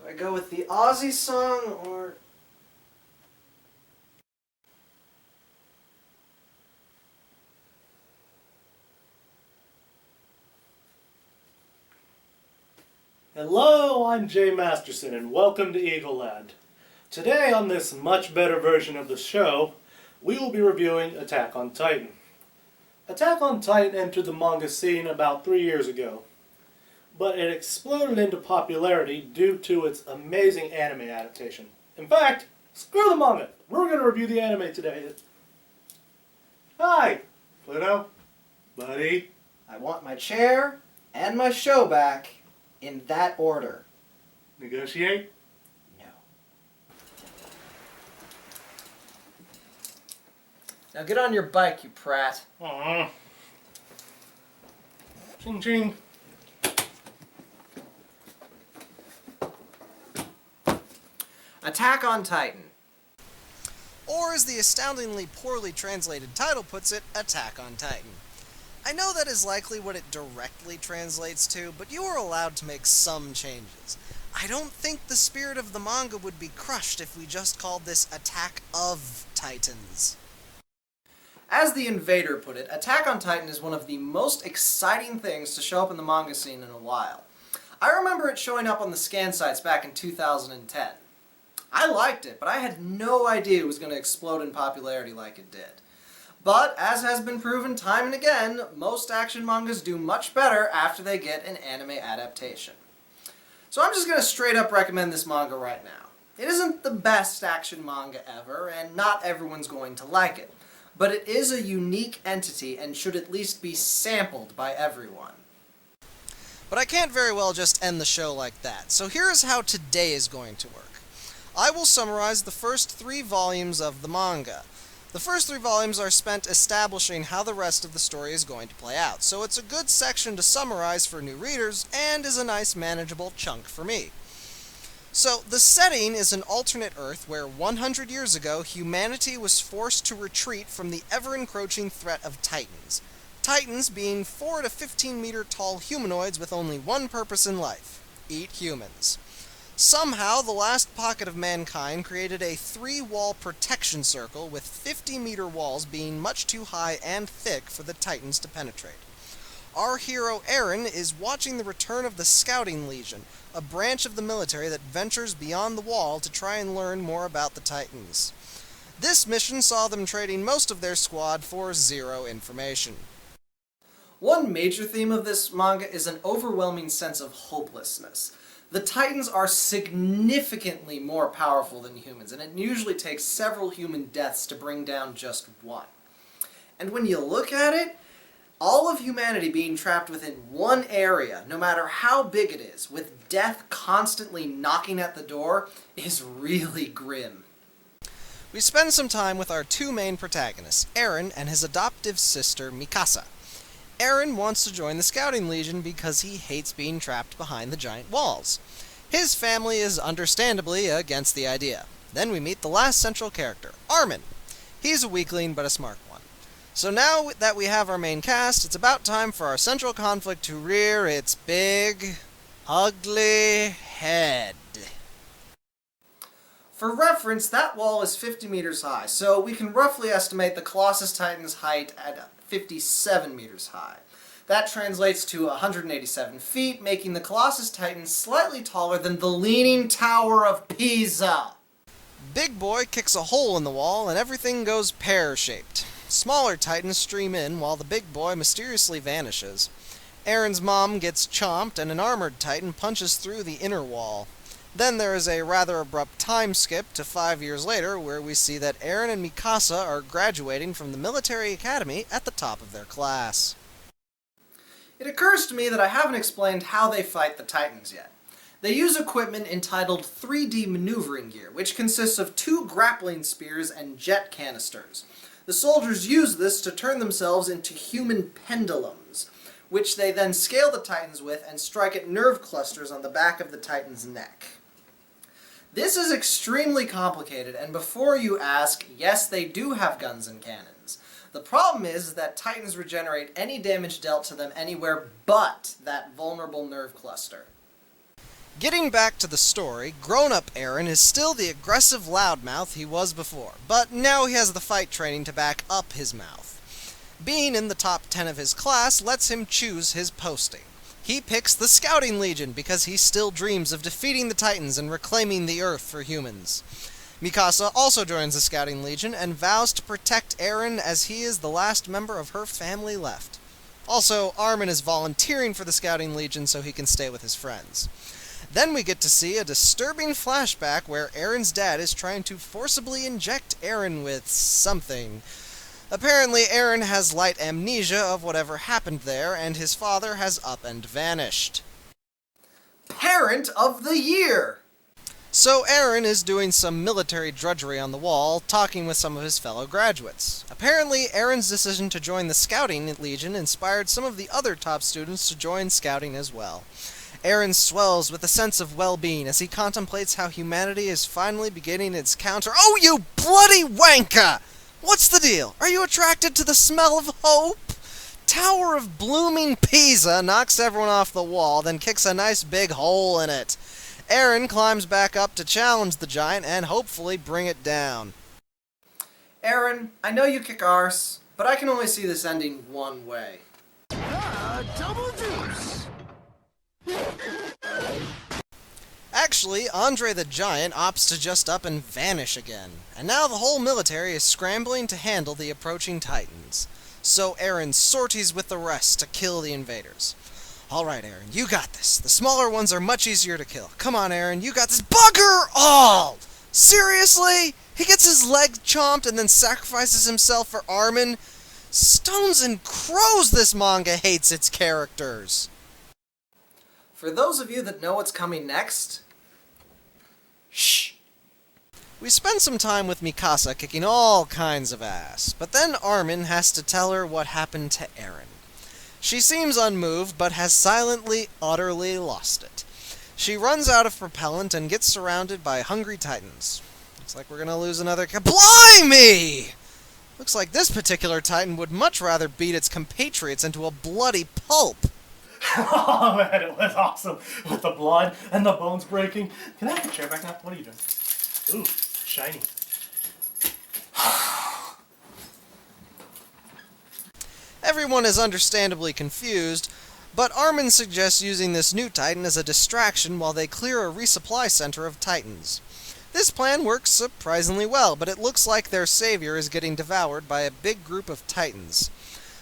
I go with the Aussie song or... Hello, I'm Jay Masterson and welcome to Eagleland. Today on this much better version of the show, we will be reviewing Attack on Titan. Attack on Titan entered the manga scene about 3 years ago, but it exploded into popularity due to its amazing anime adaptation. In fact, screw the manga! We're going to review the anime today. Hi, Pluto, buddy. I want my chair and my show back in that order. Negotiate? No. Now get on your bike, you prat. Aww. Ching ching. Attack on Titan. Or as the astoundingly poorly translated title puts it, Attack on Titan. I know that is likely what it directly translates to, but you are allowed to make some changes. I don't think the spirit of the manga would be crushed if we just called this Attack of Titans. As the Invader put it, Attack on Titan is one of the most exciting things to show up in the manga scene in a while. I remember it showing up on the scan sites back in 2010. I liked it, but I had no idea it was going to explode in popularity like it did. But, as has been proven time and again, most action mangas do much better after they get an anime adaptation. So I'm just going to straight up recommend this manga right now. It isn't the best action manga ever, and not everyone's going to like it. But it is a unique entity and should at least be sampled by everyone. But I can't very well just end the show like that, so here is how today is going to work. I will summarize the first 3 volumes of the manga. The first 3 volumes are spent establishing how the rest of the story is going to play out, so it's a good section to summarize for new readers, and is a nice manageable chunk for me. So, the setting is an alternate Earth where 100 years ago, humanity was forced to retreat from the ever-encroaching threat of Titans. Titans being 4 to 15 meter tall humanoids with only one purpose in life: eat humans. Somehow, the last pocket of mankind created a 3-wall protection circle with 50-meter walls being much too high and thick for the Titans to penetrate. Our hero Eren is watching the return of the Scouting Legion, a branch of the military that ventures beyond the wall to try and learn more about the Titans. This mission saw them trading most of their squad for 0 information. One major theme of this manga is an overwhelming sense of hopelessness. The Titans are significantly more powerful than humans, and it usually takes several human deaths to bring down just one. And when you look at it, all of humanity being trapped within one area, no matter how big it is, with death constantly knocking at the door, is really grim. We spend some time with our 2 main protagonists, Eren and his adoptive sister, Mikasa. Eren wants to join the Scouting Legion because he hates being trapped behind the giant walls. His family is understandably against the idea. Then we meet the last central character, Armin. He's a weakling, but a smart one. So now that we have our main cast, it's about time for our central conflict to rear its big, ugly head. For reference, that wall is 50 meters high, so we can roughly estimate the Colossus Titan's height at 57 meters high. That translates to 187 feet, making the Colossus Titan slightly taller than the Leaning Tower of Pisa. Big Boy kicks a hole in the wall and everything goes pear-shaped. Smaller Titans stream in while the Big Boy mysteriously vanishes. Eren's mom gets chomped and an armored Titan punches through the inner wall. Then there is a rather abrupt time skip to 5 years later where we see that Eren and Mikasa are graduating from the military academy at the top of their class. It occurs to me that I haven't explained how they fight the Titans yet. They use equipment entitled 3D maneuvering gear, which consists of 2 grappling spears and jet canisters. The soldiers use this to turn themselves into human pendulums, which they then scale the Titans with and strike at nerve clusters on the back of the Titan's neck. This is extremely complicated, and before you ask, yes, they do have guns and cannons. The problem is that Titans regenerate any damage dealt to them anywhere but that vulnerable nerve cluster. Getting back to the story, grown-up Eren is still the aggressive loudmouth he was before, but now he has the fight training to back up his mouth. Being in the top 10 of his class lets him choose his posting. He picks the Scouting Legion because he still dreams of defeating the Titans and reclaiming the Earth for humans. Mikasa also joins the Scouting Legion and vows to protect Eren as he is the last member of her family left. Also, Armin is volunteering for the Scouting Legion so he can stay with his friends. Then we get to see a disturbing flashback where Eren's dad is trying to forcibly inject Eren with something. Apparently, Eren has light amnesia of whatever happened there, and his father has up and vanished. Parent of the Year! So Eren is doing some military drudgery on the wall, talking with some of his fellow graduates. Apparently, Eren's decision to join the Scouting Legion inspired some of the other top students to join Scouting as well. Eren swells with a sense of well-being as he contemplates how humanity is finally beginning its counter— Oh, you bloody wanker! What's the deal? Are you attracted to the smell of hope? Tower of Blooming Pisa knocks everyone off the wall, then kicks a nice big hole in it. Eren climbs back up to challenge the giant and hopefully bring it down. Eren, I know you kick arse, but I can only see this ending one way. Double deuce! Actually, Andre the Giant opts to just up and vanish again, and now the whole military is scrambling to handle the approaching Titans. So Eren sorties with the rest to kill the invaders. Alright, Eren, you got this. The smaller ones are much easier to kill. Come on, Eren, you got this. Bugger all! Seriously? He gets his leg chomped and then sacrifices himself for Armin? Stones and crows, this manga hates its characters. For those of you that know what's coming next, shh. We spend some time with Mikasa kicking all kinds of ass, but then Armin has to tell her what happened to Eren. She seems unmoved, but has silently, utterly lost it. She runs out of propellant and gets surrounded by hungry Titans. Looks like we're gonna lose another Blimey! Looks like this particular Titan would much rather beat its compatriots into a bloody pulp. Oh man, it was awesome with the blood and the bones breaking. Can I have the chair back now? What are you doing? Ooh, shiny. Everyone is understandably confused, but Armin suggests using this new Titan as a distraction while they clear a resupply center of Titans. This plan works surprisingly well, but it looks like their savior is getting devoured by a big group of Titans.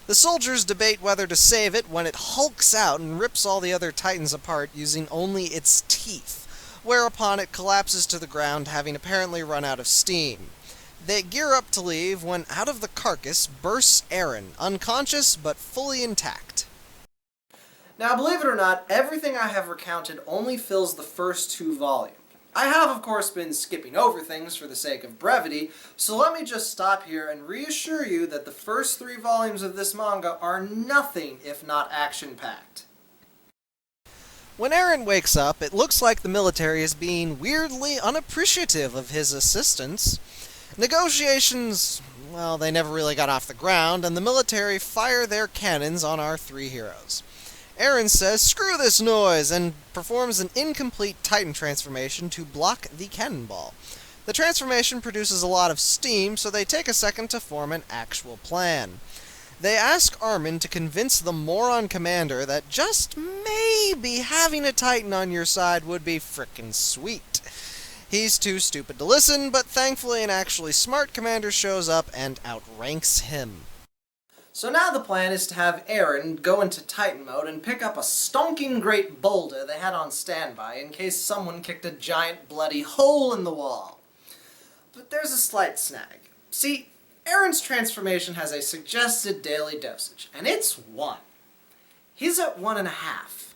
The soldiers debate whether to save it when it hulks out and rips all the other Titans apart using only its teeth, whereupon it collapses to the ground, having apparently run out of steam. They gear up to leave when out of the carcass bursts Eren, unconscious but fully intact. Now, believe it or not, everything I have recounted only fills the first 2 volumes. I have, of course, been skipping over things for the sake of brevity, so let me just stop here and reassure you that the first 3 volumes of this manga are nothing if not action-packed. When Eren wakes up, it looks like the military is being weirdly unappreciative of his assistance. Negotiations, well, they never really got off the ground, and the military fire their cannons on our 3 heroes. Eren says, "Screw this noise," and performs an incomplete Titan transformation to block the cannonball. The transformation produces a lot of steam, so they take a second to form an actual plan. They ask Armin to convince the moron commander that just maybe having a Titan on your side would be frickin' sweet. He's too stupid to listen, but thankfully an actually smart commander shows up and outranks him. So now the plan is to have Eren go into Titan mode and pick up a stonking great boulder they had on standby in case someone kicked a giant bloody hole in the wall. But there's a slight snag. See, Eren's transformation has a suggested daily dosage, and it's 1. He's at 1.5.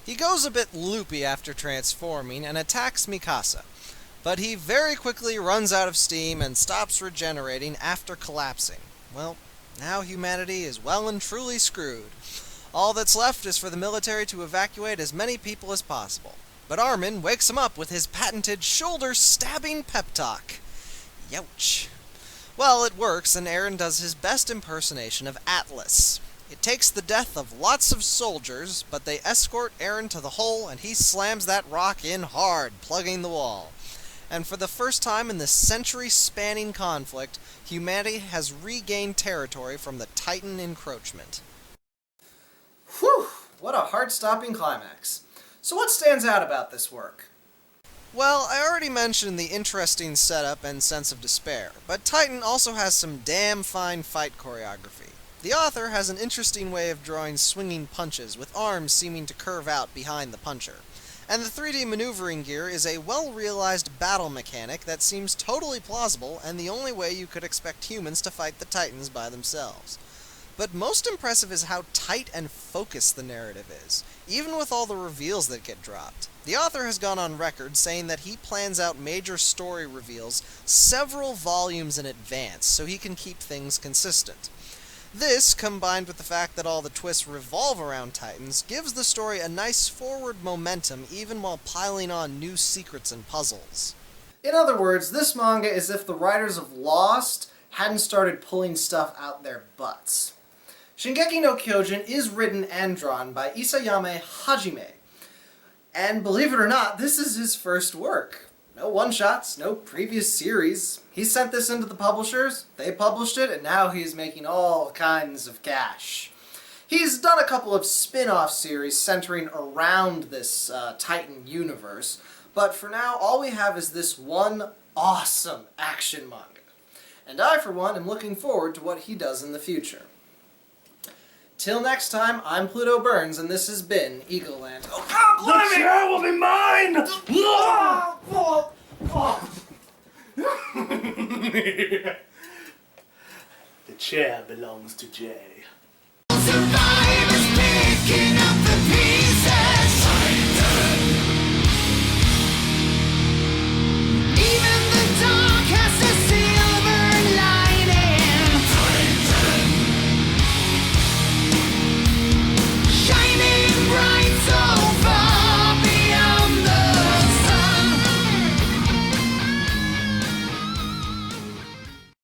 He goes a bit loopy after transforming and attacks Mikasa, but he very quickly runs out of steam and stops regenerating after collapsing. Well, now humanity is well and truly screwed. All that's left is for the military to evacuate as many people as possible. But Armin wakes him up with his patented shoulder-stabbing pep talk. Youch. Well, it works, and Eren does his best impersonation of Atlas. It takes the death of lots of soldiers, but they escort Eren to the hole and he slams that rock in hard, plugging the wall. And for the first time in this century-spanning conflict, humanity has regained territory from the Titan encroachment. Whew! What a heart-stopping climax. So what stands out about this work? Well, I already mentioned the interesting setup and sense of despair, but Titan also has some damn fine fight choreography. The author has an interesting way of drawing swinging punches, with arms seeming to curve out behind the puncher. And the 3D maneuvering gear is a well-realized battle mechanic that seems totally plausible and the only way you could expect humans to fight the Titans by themselves. But most impressive is how tight and focused the narrative is, even with all the reveals that get dropped. The author has gone on record saying that he plans out major story reveals several volumes in advance so he can keep things consistent. This, combined with the fact that all the twists revolve around Titans, gives the story a nice forward momentum even while piling on new secrets and puzzles. In other words, this manga is if the writers of Lost hadn't started pulling stuff out their butts. Shingeki no Kyojin is written and drawn by Isayama Hajime. And believe it or not, this is his first work. No one-shots, no previous series. He sent this into the publishers, they published it, and now he's making all kinds of cash. He's done a couple of spin-off series centering around this Titan universe, but for now all we have is this one awesome action manga. And I, for one, am looking forward to what he does in the future. Till next time, I'm Plutoburns, and this has been Eagleland. Oh, God, The chair will be mine! The chair belongs to Jay. Survivors picking